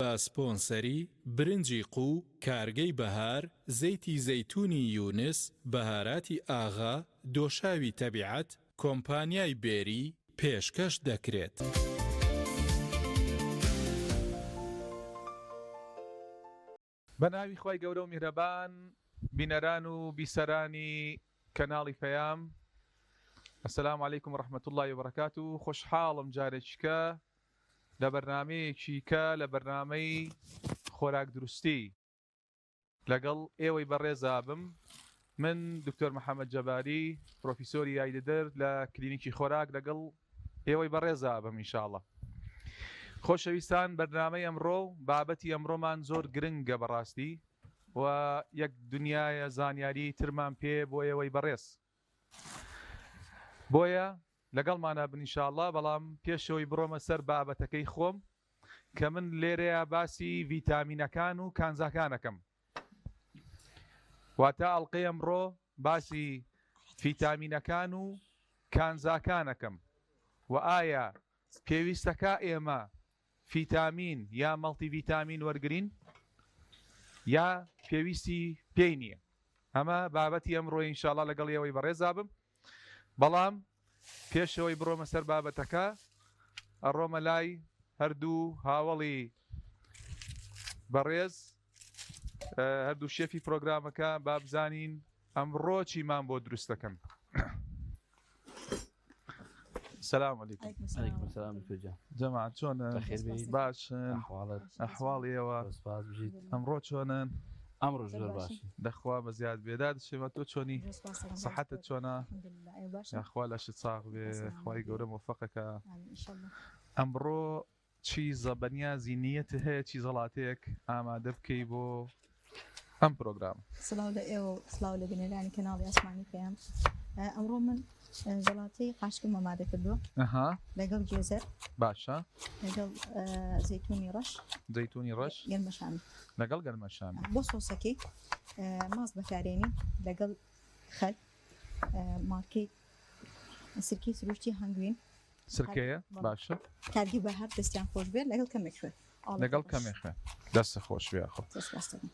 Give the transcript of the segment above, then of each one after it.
بە سپۆنسەری برنجی قو، کارگەی بەهار، زەیتی زەیتونی یونس، بەهاراتی ئاغا، دۆشاوی تەبیعەت، کۆمپانیای بێری پێشکەش دەکرێت. بەناوی خی گەورە و میهرەبان، بینەران و بیسەرانی کەناڵی پەیام، ئەسەلام عەلەیکم ڕەحمەت الله وبەرەکاتوو. خۆشحاڵم جارێکیکە لە بەرنامەیەکی کە لە بەرنامەی خۆراک دروستی لەگەڵ ئێوەی بەڕێزا بم. من دکتۆر محەممەد جەباری، پرۆفیسۆری یاریدەر لە کلینیکی خۆراک لەگەڵ ئێوەی بەڕێزا بم ئینشاءڵڵا. خۆشەویستان، بەرنامەی ئەمڕۆ بابەتی ئەمڕۆمان زۆر گرنگە بەڕاستی و یەک دنیایە زانیاری ترمان پێ بۆ ئێوەی بەڕێز، بۆیە لەگەڵمانە بن ئینشاءڵڵا. بەڵام پێشەوەی بڕۆمە سەر بابەتەکەی خۆم کە من لێرەیە باسی ڤیتامینەکان و کانزاکانەکەم. واتە ئەڵقەی ئەمڕۆ باسی ڤیتامینەکان و کانزاکانەکەم و ئایا پێویستەکە ئێمە ڤیتامین یا مەڵتی ڤیتامین وەرگرین یا پێویستی پێی نییە. ئەمە بابەتی ئەمڕۆ ئینشاءڵڵا لەگەڵ ئێوەی بەڕێزا بم. بەڵام پێشەوەی بڕۆمە سەر بابەتەکە ئەڕۆمە لای هەردوو هاوڵی بەڕێز، هەردوو شێفی پرۆگرامەکە، با بزانین ئەمڕۆ چیمان بۆ دروست دەکەن. سلام علیکم. علیکم السلام توجه. جەماعەت چۆنن؟ بەخێر بێیت؟ باشن؟ ئەحواڵی ئێوە ئەمڕۆ چۆنن؟ ئەمڕۆ زۆر باشی. دەخوا بە زیاد بێداد شێمە تۆ چۆنی؟ سەحەتت چۆنە؟ یاخوا لەشت ساغ بێ، خوای گەورە موفەقەکە. ئەمڕۆ چی زەبەنیازی نیەت هەیە، چی زەڵاتەیەک ئامادە بکەی بۆ ئەم پرۆگرام؟ سڵاو لە ئێوە، سڵاو لە بینەرانی کەناڵی ئاسمانی پێیام. ئەمڕۆ من زەڵاتەی قاشکم ئامادە کردووە لەگەڵ گێزەر، باشە، لەگەڵ زەیتونی ڕەش، زەیتونی ڕەش، گەرمەشامی، لەگەڵ گەرمەشامی. بۆ سۆسەکەی ماست بەکارێنی لەگەڵ خەل، مارکەی سرکەی سروشتی هەنگوین، سرکەیە، باشە، کارگی بەهار دەستیان خۆش بێت، لەگەڵ کەمێک خوێ، لەگەڵ کەمێک خوێ، دەستە خۆش بێ. خۆ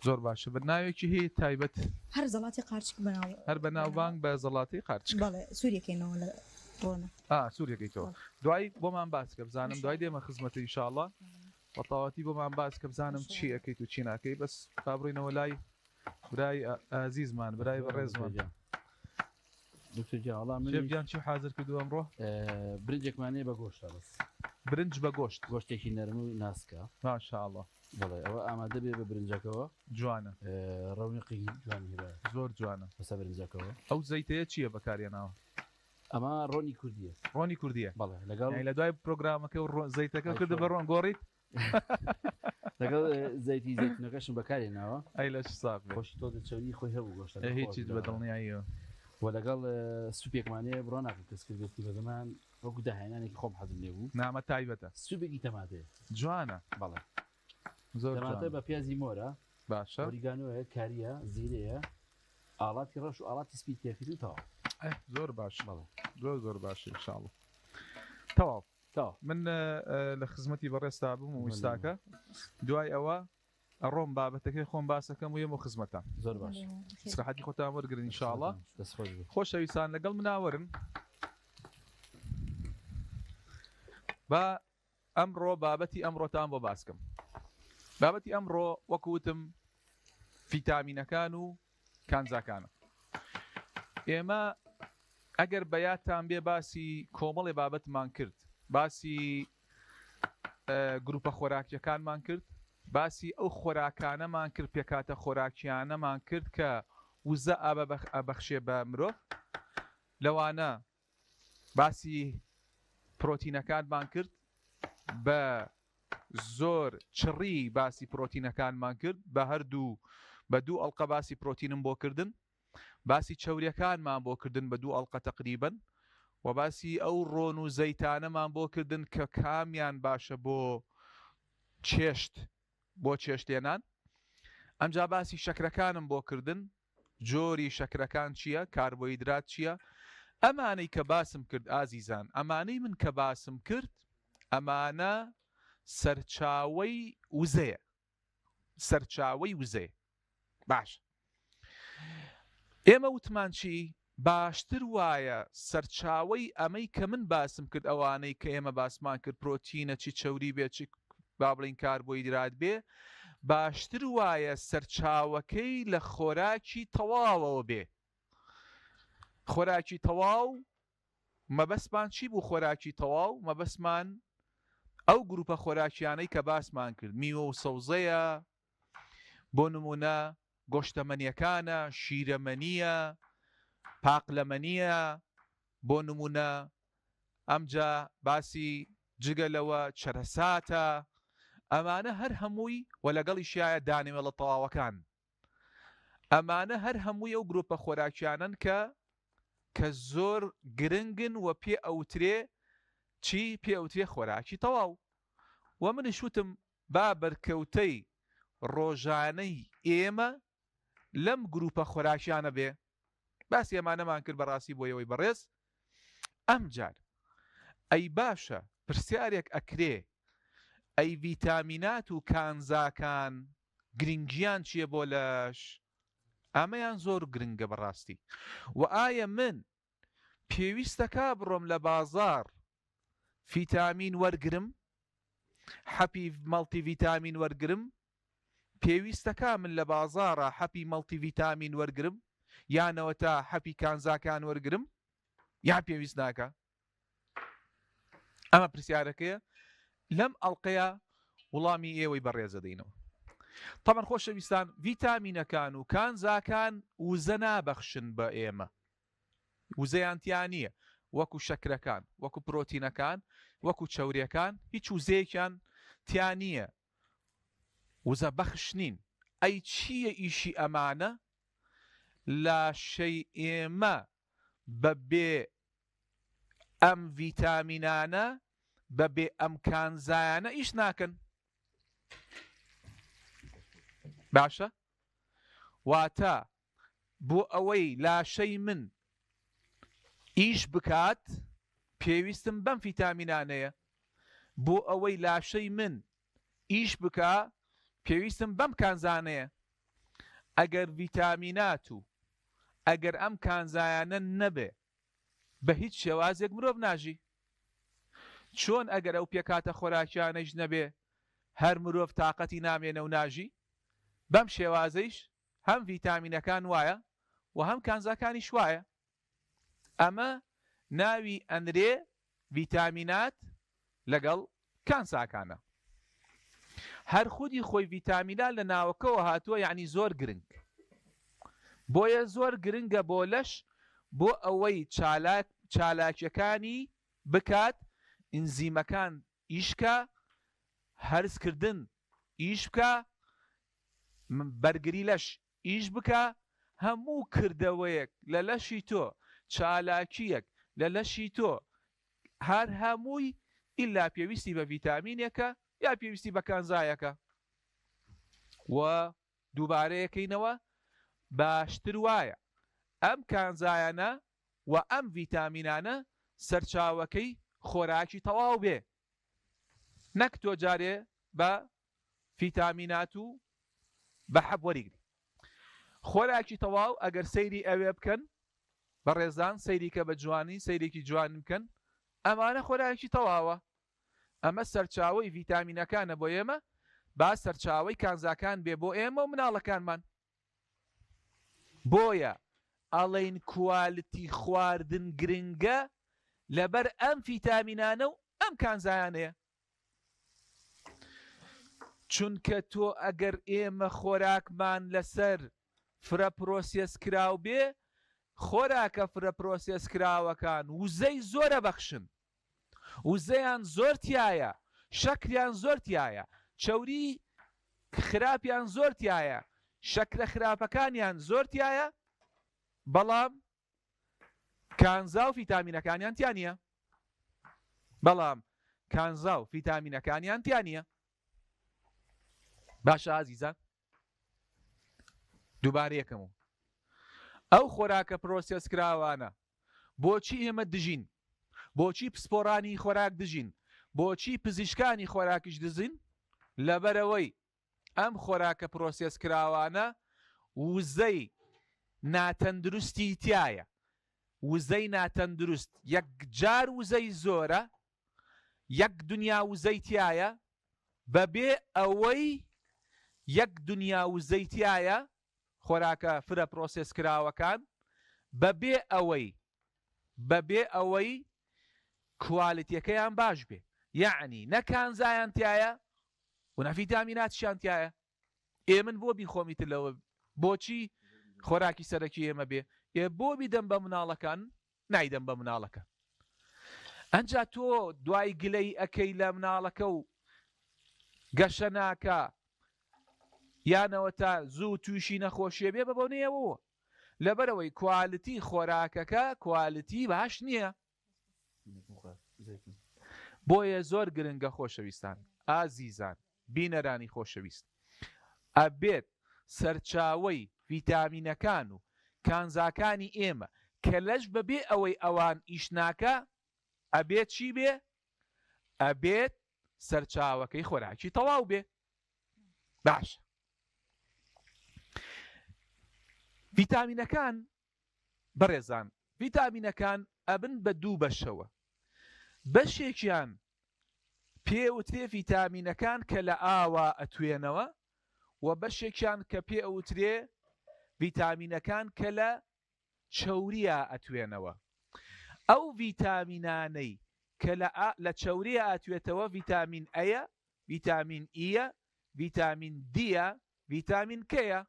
زۆر باشە. بەناوێکی هەیە تایبەت؟ هەر زەڵاتی قارچک بناو، هەر بەناوبانگ بە زەڵاتی قارچک. بەڵێ، سووریەکەینەوە لە ڕۆنە. سووریەکەیتەوە. دوای بۆمان باس کە بزانم، دوای دێمە خزمەتە ئینشاءڵڵا، بەتەواتی بۆمان باس کە بزانم چی ئەەکەیت و چی ناکەی. بەس بابڕینەوە لای برای ئازیزمان، برای بەڕێزمان. جێبیان چی حازر کردو ئەمڕۆ؟ برنجێکمانەیە بە گۆشتە، بەس برنج بە گۆشت، گۆشتێکی نەرم و ناسکە. ماشاءڵڵا. بەڵێ ئەوە ئامادە بێ بە برنجەکەەوە. جوانە، ڕەونقی جوانی هەیە، زۆر جوانە بەسە برنجەکەەوە. ئەو زەیتەیە چییە بەکارێناوە؟ ئەمە ڕۆنی کوردیە. ڕۆنی کوردیە؟ بەڵێ، لەگەڵ لە دوای پرۆگرامەکە و زەیتەکە کردە بە ڕۆن گۆڕیت، لەگەڵ زەیتی زەیتونەکەشم بەکارێناوە. ئەی لەش ساق بێ. خۆشی تۆ دەچەوی خۆی هەبوو گۆشتە، هیچیت بەدڵنیاییەوە. و لەگەڵ سوپێکمانەیە بڕۆ ناکەم کەس کردێتی بەدەمان وەکو داهێنانێکی خۆم حەزم لێ بوو. نامە تایبەتە، سوپێکی تەماتەیە جوانە. بەڵێ، زۆر تەماتە بە پیازی مۆرە، باشە، ئۆریگانۆیە، کاریە، زیرەیە، ئاڵاتی ڕەش و ئاڵاتی سپی تێکردوتەوە. زۆر باش، بەڵێ، زۆر باشە ئینشاءڵڵا. تەواو. تەواو. من لە خزمەتی بەڕێستا بووم و ئێستاکە دوای ئەوە ئەڕۆم بابەتەکەی خۆم باسەکەم و یەمە خزمەتە. زۆر باش. سرحەتی خۆتان وەرگرن ئینشاءڵڵا. دەستخۆش بێ. خۆشەویستان، لەگەڵ مناوەرن بە ئەمڕۆ بابەتی ئەمڕۆتان بۆ باسکەم. بابەتی ئەمڕۆ وەکوتم ڤیتامینەکان و کانزاکانە. ئێمە ئەگەر بەیادتان بێ باسی کۆمەڵێ بابەتمان کرد، باسی گروپە خۆراکیەکانمان کرد، باسی ئەو خۆراکانەمان کرد، پێکاتە خۆراکیانەمان کرد کە وزە ئابەخشێ بە مرۆڤ. لەوانە باسی پرۆتینەکانمان کرد، بە زۆر چڕی باسی پرۆتینەکانمان کرد، بە دوو ئەڵقە باسی پرۆتینم بۆ کردن، باسی چەوریەکانمان بۆ کردن بە دوو ئەڵقە تەقریبەن، و باسی ئەو ڕۆن و زەیتانەمان بۆ کردن کە کامیان باشە بۆ چێشتێنان. ئەمجا باسی شەکرەکانم بۆ کردن، جۆری شەکرەکان چییە، کاربۆیدرات چییە. ئەمانەی کە باسم کرد ئازیزان، ئەمانەی من کە باسم کرد، ئەمانە سەرچاوەی وزەیە. سەرچاوەی وزەیە. باش. ئێمە وتمان چی؟ باشتر وایە سەرچاوەی ئەمەی کە من باسم کرد ئەوانەی کە ئێمە باسمان کرد پرۆتینە چی چەوری بێت چی با بڵین کاربۆیدرات بێ، باشتر وایە سەرچاوەکەی لە خۆراکی تەواوەوە بێ. خۆراکی تەواو مەبەستمان چی بوو؟ خۆراکی تەواو مەبەستمان ئەو گروپە خۆراکیانەی کە باسمان کرد، میوە و سەوزەیە، بۆ نمونە گۆشتەمەنیەکانە، شیرەمەنیە، پاقلەمەنیە، بۆ نمونە ئەمجا باسی جگەلەوە چەرەساتە، ئەمانە هەر هەمووی و لەگەڵی شایە دانێوە لە تەواوەکان. ئەمانە هەر هەمووی ئەو گروپە خۆراکیانن کە زۆر گرنگن و پێ ئەوترێ چی؟ پێ ئەوترێ خۆراکی تەواو. و منیش وتم با بەرکەوتەی ڕۆژانەی ئێمە لەم گروپە خۆراکیانە بێ. باسی ئەمانەمان کرد بەڕاستی بۆ ئەوەی بەڕێز ئەمجار ئەی باشە پرسیارێک ئەکرێ، ئەی ڤیتامینات و کانزاکان گرنگیان چییە بۆ لەش؟ ئەمەیان زۆر گرنگە بەڕاستی. و ئایا من پێویستەکە بڕۆم لە بازار ڤیتامین وەرگرم، حەپی مەڵتی ڤیتامین وەرگرم؟ پێویستەکە من لە بازارە حەپی مەڵتی ڤیتامین وەرگرم یانەوە تا حەپی کانزاکان وەرگرم، یان پێویست ناکە؟ ئەمە پرسیارەکەیە لەم ئەڵقەیە وڵامی ئێوەی بەڕێزە دەینەوە. طبعاً خۆشەویستان ڤیتامینەکان و کانزاکان وزە نابەخشن بە ئێمە، وزەیان تیا نییە وەکو شەکرەکان، وەکو پرۆتینەکان، وەکو چەوریەکان، هیچ وزەیەکیان تیا نییە، وزە بەخش نین. ئەی چییە ئیشی ئەمانە؟ لاشەی ئێمە بەبێ ئەم ڤیتامینانە بەبێ ئەم کانزایانە ئیش ناکەن. باشە؟ واتە بۆ ئەوەی لاشەی من ئیش بکات پێویستم بەم ڤیتامینانەیە، بۆ ئەوەی لاشەی من ئیش بکا پێویستم بەم کانزانەیە. ئەگەر ڤیتامینات و ئەگەر ئەم کانزایانە نەبێ بە هیچ شێوازێک مرۆڤ ناژی. چۆن ئەگەر ئەو پێکاتە خۆراکیانەش نەبێ هەر مرۆڤ تااقەتی نامێنە و ناژی؟ بەم شێوازەیش هەم ڤیتامینەکان وایە و هەم کانزاکانیش وایە. ئەمە ناوی ئەنرێ ڤیتامینات لەگەڵ کانزاکانە. هەر خودی خۆی ڤیتامینات لە ناوەکەوە هاتووە، یعنی زۆر گرنگ. بۆیە زۆر گرنگە بۆ لەش بۆ ئەوەی چالاکیەکانی بکات، ئینزیمەکان ئیشکە، هەرسکردن ئیش بکە، بەرگری لەش ئیش بکە، هەموو کردەوەیەک لە لەشی تۆ، چالاکیەک لە لەشی تۆ، هەر هەمووی ئیلا پێویستی بە ڤیتامینێکە یا پێویستی بە کانزایەکە. و دووبارەیەکەینەوە باشتر وایە ئەم کانزایانە و ئەم ڤیتامینانە سەرچاوەکەی خۆراکی تەواو بێ، نەک تۆ جارێ بە ڤیتامینات و بە حەب وەریگری. خۆراکی تەواو ئەگەر سەیری ئەوێ بکەن بەڕێزان، سەیریکە بە جوانی، سەیرێکی جوان بکەن، ئەمانە خۆراکی تەواوە. ئەمە سەرچاوەی ڤیتامینەکانە بۆ ئێمە، با سەرچاوەی کانزاکان بێ بۆ ئێمە و مناڵەکانمان. بۆیە ئەڵێن کوالیتی خواردن گرنگە لەبەر ئەم ڤیتامینانە و ئەم کانزایانەیە. چونکە تۆ ئەگەر ئێمە خۆراکمان لەسەر فرە پرۆسێس کراو بێ، خۆراکە فرە پرۆسێس کراوەکان وزەی زۆرە بەخشن، وزەیان زۆر تایە، شەکریان زۆر تایە، چەوری خراپیان زۆر تایە، شەکرە خراپەکانیان زۆر تایە، بەڵام کانزا و ڤیتامینەکانیان تیا نییە. بەڵام کانزا و ڤیتامینەکانیان تیا نییە. باشە ئازیزان، دووبارەیەکەمەوە ئەو خۆراکە پرۆسێس کراوانە بۆچی ئێمە دژین؟ بۆچی پسپۆڕانی خۆراک دژین؟ بۆچی پزیشکانی خۆراکیش دزین؟ لەبەرەوەی ئەم خۆراکە پرۆسس کراوانە وزەی ناتەندروستی تایە. وزەی ناتەندروست یەک جار وزەی زۆرە، یەک دنیا وزەی تایە، بەبێ ئەوەی یەک دنیا وزەی تایە خۆراکە فرە پرۆسس کراوەکان، بەبێ ئەوەی کوالیتیەکەیان باش بێ. یعنی نەکانزایان تایە و نەڤیتامیناتیشیان تایە. من بۆ بیخۆمیتر لەوە بۆچی خۆراکی سەرەکی ئێمە بێ؟ بۆ بیدەم بە مناڵەکان نایدەم بە مناڵەکە. ئەنجا تۆ دوای گلەی ئەەکەی لە مناڵەکە و گەشە ناکە یانەوە تا زوو تووشی نەخۆشیە بێ بەبوونەوە. لەبەرەوەی کوالیتی خۆراکەکە کوالیتی باش نییە. بۆیە زۆر گرنگە خۆشەویستان ئازیزان بینەرانی خۆشەویست، ئەبێت سەرچاوەی ڤیتامینەکان و کانزاکانی ئێمە کە لەش بەبێ ئەوەی ئەوان ئیش ناکە ئەبێت چی بێ؟ ئەبێت سەرچاوەکەی خۆراکی تەواو بێ. باشە. ڤیتامینەکان بەڕێزان، ڤیتامینەکان ئەبن بە دوو بەشەوە. بەشێکیان پێوترێ ڤیتامینەکان کە لە ئاوا ئەتوێنەوە و بەشێکیان کە پێوترێ ڤیتامینەکان کە لە چەوریە ئەتوێنەوە. ئەو ڤیتامینانەی کە لە چەوریە ئەتوێتەوە ڤیتامین ئەیە، ڤیتامین ئیە، ڤیتامین دیە، ڤیتامین کەیە.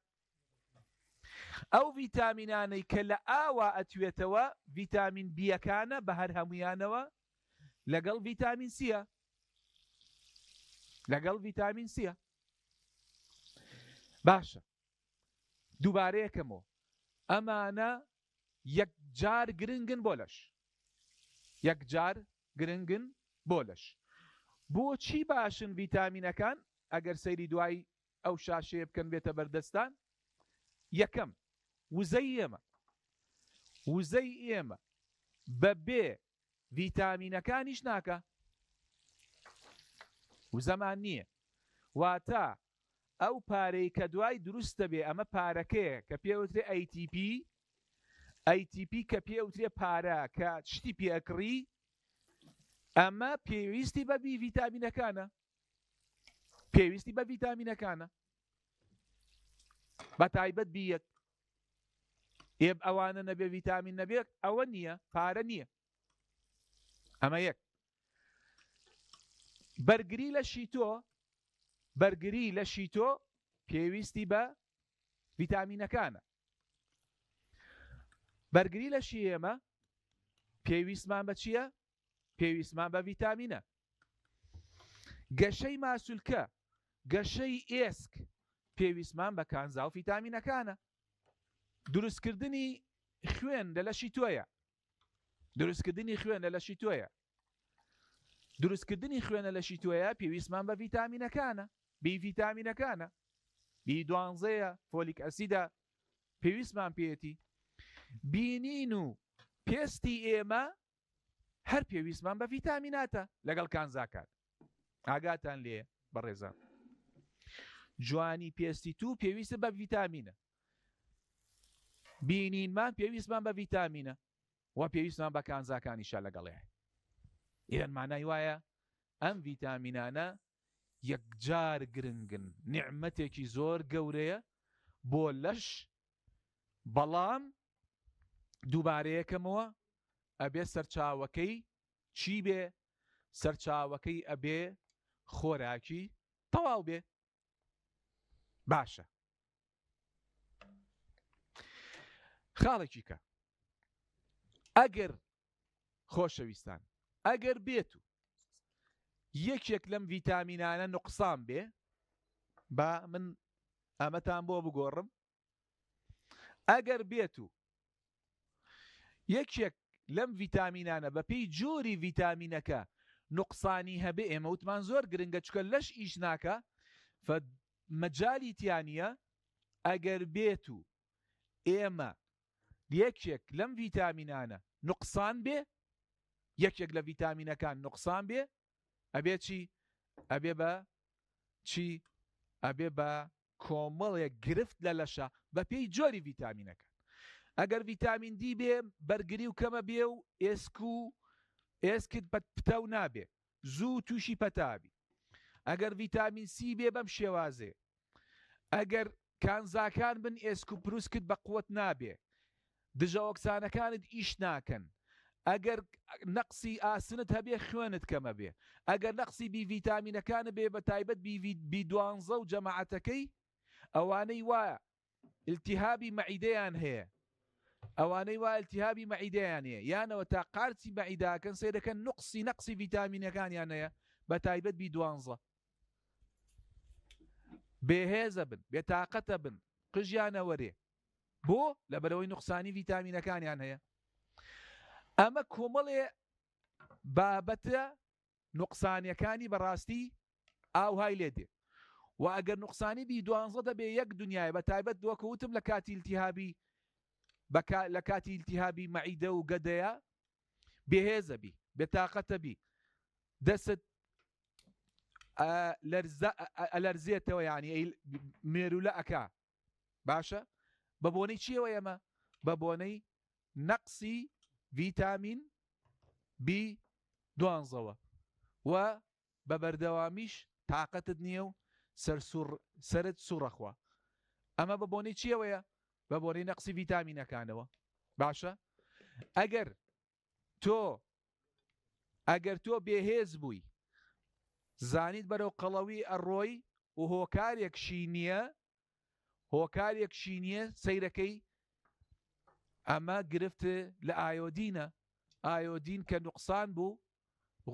ئەو ڤیتامینانەی کە لە ئاوا ئەتوێتەوە ڤیتامین بیەکانە بە هەر هەمویانەوە لەگەڵ ڤیتامین سیە. لەگەڵ ڤیتامین سیە. باشە. دووبارەیەکەمەوە ئەمانە یەکجار گرنگن بۆ لەش. یەکجار گرنگن بۆ لەش. بۆچی باشن ڤیتامینەکان؟ ئەگەر سەیری دوای ئەو شاشەیە بکەن بێتە بەردەستان. یەکەم وزەی ئێمە بەبێ ڤیتامینەکانیش ناکە. وزەمان نییە. واتە ئەو پارەی کە دوای دروستە بێ ئەمە پارەکەیە کە پێوترێ ATP کە پێوترێ پارە کە شتی پێکڕی، ئەمە پێویستی بە ڤیتامینەکانە. پێویستی بە ڤیتامینەکانە بە تایبەت بیەک. ئەوانە نەبێ ڤیتامین نەبێت ئەوە نییە، پارە نییە. ئەمە یەک. بەرگری لە شیتۆ پێویستی بە ڤیتامینەکانە. بەرگری لە شی ئێمە پێویستمان بە چییە؟ پێویستمان بە ڤیتامینە. گەشەی ماسوولکە، گەشەی ئێسک پێویستمان بە کانزا و ڤیتامینەکانە. دروستکردنی خوێن لە لەشی تۆیە. دروستکردنی خوێن لە لەشی تۆیە. دروستکردنی خوێنە لەشی تۆیە پێویستمان بە ڤیتامینەکانە. ڤیتامینەکانە B12 فۆلیک ئەسیدە پێویستمان پێێتی. بینین و پێستی ئێمە هەر پێویستمان بە ڤیتامیناتە لەگەڵ کانزاکان. ئاگاتان لێ بەڕێزان. جوانی پێستی تو پێویستە بە ڤیتامینە. بینینمان پێویستمان بە ڤیتامینە و پێویستمان بە کانزاکانیشە لەگەڵێ. ئێرە مانای وایە ئەم ڤیتامینانە یەکجار گرنگن، نیعمەتێکی زۆر گەورەیە بۆ لەش. بەڵام دووبارەیەکەمەوە ئەبێ سەرچاوەکەی چی بێ؟ سەرچاوەکەی ئەبێ خۆراکی تەواو بێ. باشە. خاڵێکی کە ئەگەر خۆشەویستان ئەگەر بێت و یەکێک لەم ڤیتامینانە نوقسان بێ، با من ئەمەتان بۆ بگۆڕم، ئەگەر بێت و یەکێک لەم ڤیتامینانە بە پێی جۆری ڤیتامینەکە نوقسانی هەبێ، ئێمە وتمان زۆر گرنگە چکە لەش ئیش ناکە، مەجالی تیانە. ئەگەر بێت و ئێمە یەکێک لەم ڤیتامینانە نوقسان بێ، یەکێک لە ڤیتامینەکان نوقسان بێ، ئەبێ چی ئەبێ بە چی ئەبێ بە کۆمەڵێک گرفت لە لەشە بە پێی جۆری ڤیتامینەکان. ئەگەر ڤیتامین دی بێ بەرگری و کەمە بێ و ئێسکت پتە و نابێ زوو تووشی پەتابی. ئەگەر ڤیتامین سی بێ بەم شێوازێ، ئەگەر کانزاکان بن ئێسک و پرووسکت بە قوت نابێ، دژە ئۆکسانەکانت ئیش ناکەن، ئەگەر نەقسی ئاسنت هەبێ خوێنت کەمە بێ، ئەگەر نەقسی بی ڤیتامینەکانە بێ بە تایبەت B12 و جەماعەتەکەی ئەوانەی وایە التیهابی مەعیدەیان هەیە، ئەوانەی وایە التیهابی مەعیدەیان هەیە یانەوە تا قارچی مەعیداکەن سەیرەکەن نەقسی ڤیتامینەکانیان هەیە بە تایبەت B12 بێهێزە بن بێتاقەتە بن قژیانە وەرێ بۆ لەبەرەوەی نوقسانی ڤیتامینەکانیان هەیە. ئەمە کۆمەڵێ بابەتە نوقسانیەکانی بەڕاستی ئاوهای لێ دێ و ئەگەر نوقسانی B12 دەبێ یەک دنیای بە تایبەت وەکەوتم لە کاتی التیهابی لە کاتی التیهابی مەعیدە و گەدەیە بێهێزە بی بێتاقەتە بی دەست ئەلەرزێتەوە یعنی مێرولە ئەکا باشە بە بۆنەی چیەوە ئێمە بە بۆنەی نەقسی ڤیتامین B12 و بە بەردەوامیش تااقەتت نییە و سەرت سوڕەخوا. ئەمە بە بۆنەی چیەوەیە بە بۆنەی نەقسی ڤیتامینەکانەوە باشە. ئەگەر تۆ بێهێز بووی زانیت بەرەو قەڵەوی ئەڕۆی و هۆکارێکشی نییە سەیرەکەی ئەمە گرفت لە ئایۆدینە. ئایۆدین کە نوقسان بوو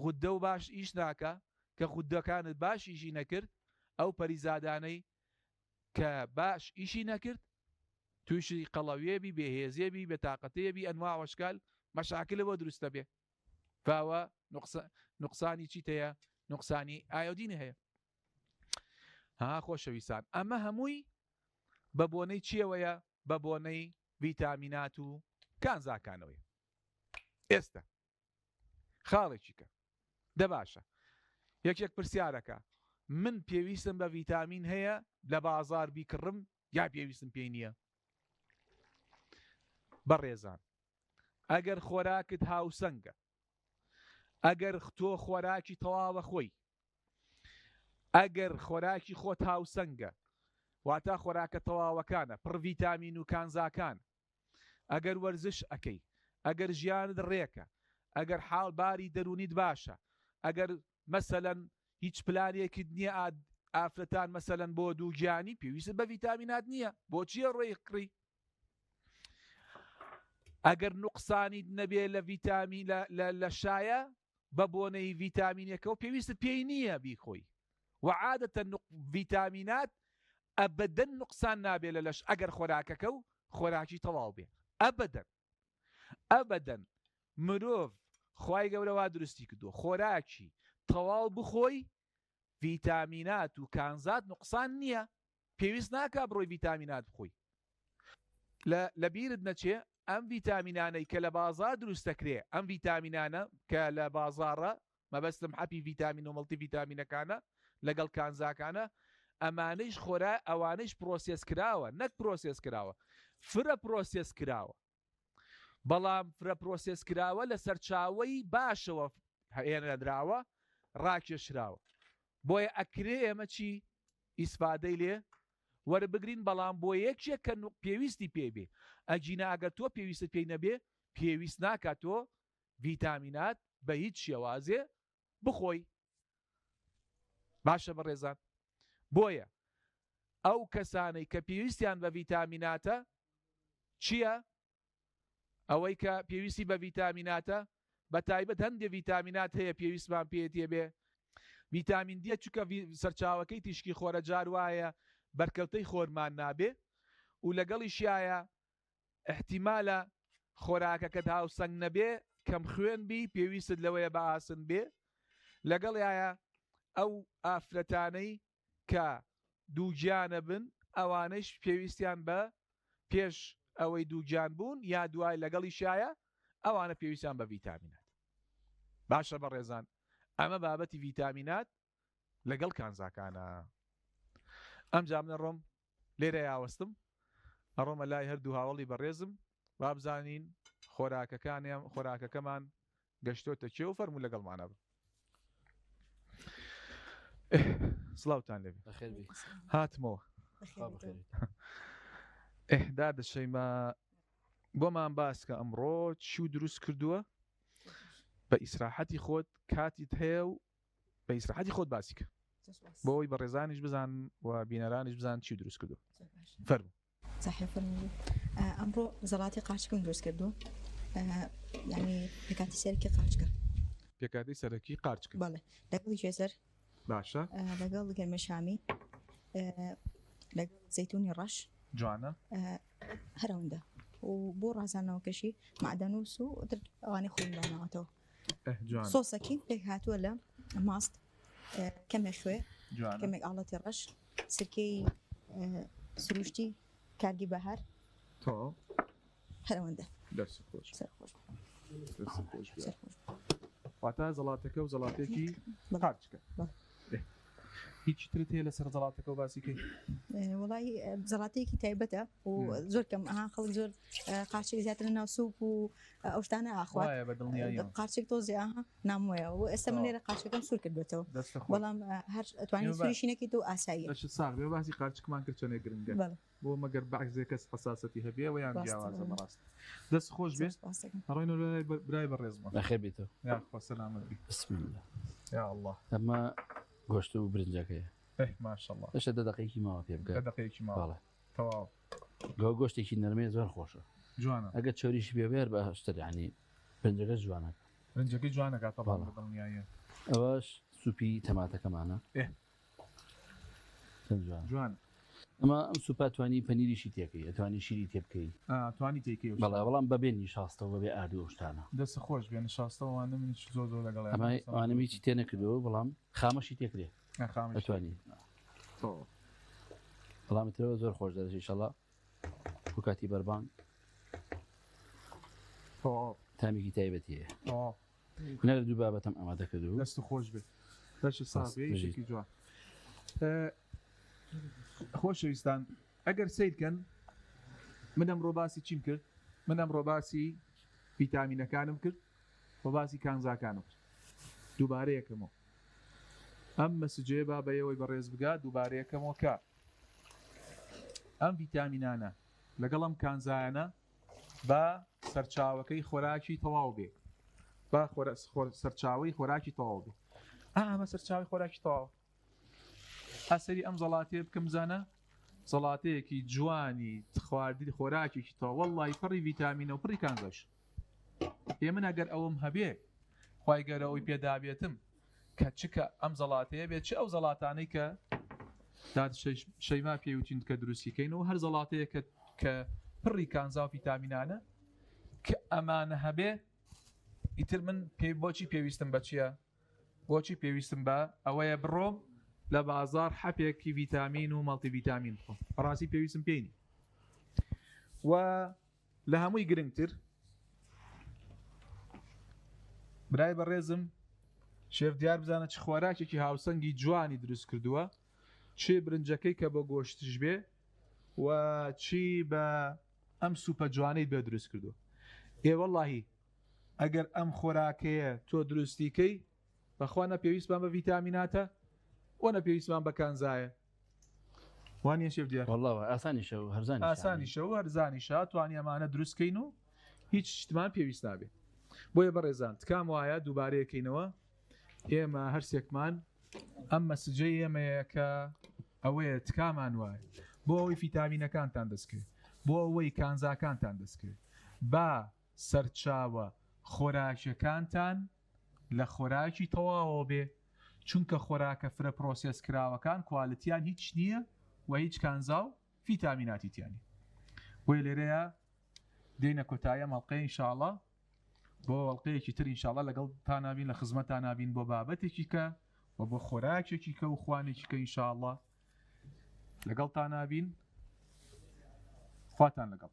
غودە و باش ئیش ناکە کە غودەکانت باش ئیشی نەکرد ئەو پەریزادانەی کە باش ئیشی نەکرد تووشی قەڵەویێبی بێهێزیێبی بێتاقەتەیەبی ئەنواع وەشکال مەشاکلە بۆ دروستە بێ فاوە نوقسانی چیتەیە نوقسانی ئایۆدینە هەیە. خۆشەویستان ئەمە هەمووی بە بۆنەی چیەوەیە بە بۆنەی ڤیتامینات و کانزاکانەوەی. ئێستا خاڵێکی کە دە باشە یەکێک پرسیارەکە من پێویستم بە ڤیتامین هەیە لە بازار بیکڕم یا پێویستم پێی نییە. بەڕێزان ئەگەر خۆراکت هاوسەنگە، ئەگەر تۆ خۆراکی تەواوە خۆی، ئەگەر خۆراکی خۆت هاوسەنگە واتە خۆراکە تەواوەکانە پڕ ڤیتامین و کانزاکان، ئەگەر وەرزش ئەەکەی، ئەگەر ژیانت ڕێکە، ئەگەر حاڵباری دەرونیت باشە، ئەگەر مەسەلەن هیچ پلانێکت نییە ئافرەتان مەسەلەن بۆ دووگیانی پێویست بە ڤیتامینات نییە بۆچیە ڕێی کڕی. ئەگەر نوقسانیت نەبێ لە ڤیتامین لە شایە بە بۆنەی ڤیتامینەکە و پێویستت پێی نییە بیخۆی و عادەتەن ڤیتامینات ئەبەدەن نوقسان نابێ لە لەش ئەگەر خۆراکەکە و خۆراکی تەواو بێ ئەبەدەن مرۆڤ خوای گەورەوا دروستی کردووە خۆراکی تەواو بخۆی ڤیتامینات و کانزات نوقسان نییە پێویست ناکا بڕۆی ڤیتامینات بخۆی. لە بیرت نەچێ ئەم ڤیتامینانەی کە لە بازار دروستەکرێ ئەم ڤیتامینانە کە لە بازاڕە مەبەستم حەپی ڤیتامین و مەڵتی ڤیتامینەکانە لەگەڵ کانزاکانە ئەمانەیش خۆرا ئەوانەیش پرۆسێس کراوە نەک پرۆسێس کراوە فرە پرۆسێس کراوە بەڵام فرە پرۆسێس کراوە لە سەرچاوەی باشەوە هێنەدراوە ڕاکێشراوە بۆیە ئەکرێ ئێمە چی ئیسفادەی لێ وەربگرین بەڵام بۆ یەکێک کە پێویستی پێبێ ئەجینە ئەگەر تۆ پێویست پێی نەبێ پێویست ناکات تۆ ڤیتامینات بە هیچ شێوازێ بخۆی. باشە بەڕێزان بۆیە ئەو کەسانەی کە پێویستیان بە ڤیتامیناتە چییە؟ ئەوەی کە پێویستی بە ڤیتامیناتە بە تایبەت هەندێک ڤیتامینات هەیە پێویستمان پێێتێ بێ. ڤیتامین دی چونکە سەرچاوەکەی تیشکی خۆرە جار وایە بەرکەوتەی خۆرمان نابێ و لەگەڵی شایە احتیمالە خۆراکەکەت هاوسەنگ نەبێ کەم خوێن بی پێویستت لەوەیە بە ئاسن بێ لەگەڵ یایە ئەو ئافرەتانەی کە دووگیانە بن ئەوانەش پێویستیان بە پێش ئەوەی دووگیان بوون یا دوای لەگەڵی شایە ئەوانە پێویستیان بە ڤیتامینات. باشە بەڕێزان ئەمە بابەتی ڤیتامینات لەگەڵ کانزاکانە. ئەمجا منە ڕۆم لێرە یاوەستم ئەڕۆمە لای هەردوو هاوڵی بەڕێزم با بزانین خۆراکەکەمان گەشتۆتە کێ و فەرموو لەگەڵمانە بن. سڵاوتان لێبێ هاتمەوە ئێهدا دەشەیمە بۆمان باسکە ئەمڕۆ چی و دروست کردووە بە ئیسراحەتی خۆت کاتیت هەیە و بە ئیسراحەتی خۆت باسیکە بۆی بە ڕێزانیش بزان و بینەرانیش بزان چی دروست کردو. فەرموو. صحیح فەرموو. ئەمڕۆ زەڵاتی قاچکم دروست کردو، یعنی پێکاتی سەرکی قاچکە. پێکاتی سەرەکی قاچکە. بەڵێ لەگەڵی گوێزەر باشە، لەگەڵ گەرمە شامی، لەگەڵ زەیتونی ڕەش جوانە هەرەوەندە و بۆ ڕازانەوەکەشی معدەنووس و ئەوانەی خۆیدانەوەتەوە. سۆسەکی پێک هاتووە لە ماست، کەمێک شوێ، کەمێک ئاڵەتی ڕەش، سرکەی سروشتی کارگی بەهار هەرەوەندە. واتە زەڵاتەکە و زەڵاتێکی قاچکە. هیچ ترت هەیە لەسەر زەڵاتەکە و باسیکەی؟ وڵی زەڵاتەیەکی تایبەتە و زۆر کەم خەڵک زۆر قاچێک زیاتر ناو سوپ و ئەو شتانە ئاخوات قاچێک تۆزی ناموەیە و ئێستا من لێرە قاچەکەم سوور کردوێتەوە، بەڵام هەر ئەتوانین سووریشینەکەی تۆ ئاساییە. ساغ بێ باسی قاچکمان کرد چۆنێک گرنگە بۆ مەگەر بەعکسێک کەس حساسەتی هەبێ و یان جیاوازە بەڕاست. دەست خۆش بێ ڕۆینەوە برای بەڕێزمە بەخێر بێتەوە. یا خوا سەلامەت بی. بسم الله. یا الله. ئەمە گۆشت و برنجەکەیە. ماشەڵڵا. ئەشە دقیقی ماوە پێ بکە. دقیقی ماوە. تەواو. گۆشتێکی نەرمەیە زۆر خۆشە. جوانە. ئەگەر چۆریشی بێ باشتر، یعنی برنجەکە جوانە. برنجەکەی جوانە کاتەڵ دڵنیایە. ئەوەش سوپی تەماتەکەمانە. جوان. ئەمە ئەم سوپا توانی پەنیریشی تێکەی، ئەتوانی شیری تێ بکەی. توانی تێکەی. بەڵام بەبێ نیشاستەوە بەبێ ئاردی ئەو شتانە. دەست خۆش بێ نیشاستەوەوانە من زۆر لەگەڵ ئەمە هیچی تێ نەکردەوە، بەڵام خامەشی تێکرێ. ئەتوانی. بەڵامەوە زۆر خۆش دەدەێت ئینشەڵڵا کاتی بەربان تامێکی تایبەتی هەیە. نەر دوو بابەتم ئامادە کردو. دەست خۆش بێت. دەشت ساڵێکی جوان. خۆشەویستان ئەگەر سیرکەن من ئەمڕۆ باسی چیم کرد؟ من ئەمڕۆ باسی ڤیتامینەکانم کرد بۆ باسی کانزاکانم کرد. دووبارەیەکەمەوە ئەم مەسجێ با بەیەوەی بەڕێز بگات دووبارەیەکەمەوە کار. ئەم ڤیتامینانە لەگەڵ ئەم کانزایانە با سەرچاوەکەی خۆراکی تەواو بێ، با سەرچاوی خۆراکی تەواو بێ. ئەمە سەرچاوی خۆراکی تەواو. ئەسەری ئەم زەڵاتەیە بکەم زانە زەڵاتەیەکی جوانی خواردی خۆراکێکی تەواو وەڵڵی پڕی ڤیتامینە و پڕی کانزاش. ئێمە ئەگەر ئەوم هەبێ خوای گەورەوەی پێدابێتم کە چکە ئەم زەڵاتەیە بێت چ ئەو زەڵاتانەی کە شەیما پێوتین کە دروستیکەینەوە هەر زەڵاتەیە کە پڕی کانزا و ڤیتامینانە کە ئەمانە هەبێ ئیتر من بۆچی پێویستم بە چییە؟ بۆچی پێویستم بە ئەوەیە بڕۆم لە بازار حەپێکی ڤیتامین و مەڵتی ڤیتامین بخۆم. ڕاستی پێویستم پێینی. و لە هەمووی گرنگتر برای بەڕێزم شێف دیار بزانە چ خۆراکێکی هاوسەنگی جوانی دروست کردووە، چی برنجەکەی کە بە گۆشتش بێ و چی بە ئەم سوپە جوانەی بێ دروست کردو. وەڵڵاهی ئەگەر ئەم خۆراکەیە تۆ دروستیکەی بەخوا نەپێویستمان بە ڤیتامیناتە و نەپێویستمان بە کانزایە. وانە شێف دیار؟ وەڵڵاوە ئاسانیشە و هەرزانی ئاسانیشە و هەرزانیشە توانی ئەمانە دروستکەین و هیچ شتمان پێویست نابێ. بۆیە بەڕێزان تکام وایە دووبارەیەکەینەوە ئێمە هەرسێکمان ئەم مەسجەی ئێمەیە کە ئەوەیە تکامان وایە بۆ ئەوەی ڤیتامینەکانتان دەستکرد، بۆ ئەوەی کانزاکانتان دەستکرد، با سەرچاوە خۆراکیەکانتان لە خۆراکی تەواوەوە بێ، چونکە خۆراکە فرە پرۆسس کراوەکان کوالتیان هیچ نییە و هیچ کانزا و ڤیتامیناتی تیانی. بۆیە لێرەیە دێنە کۆتاییە مەڵقەی ئینشاءڵڵا بۆ وەڵقەیەکی تر ئینشاءڵڵا لەگەڵ تا نابین لە خزمەتان نابین بۆ بابەتێکی کە و بۆ خۆراکێکی کە و خوانێکی کە ئینشاءڵڵا لەگەڵ تا نابین خواتان لەگەڵ.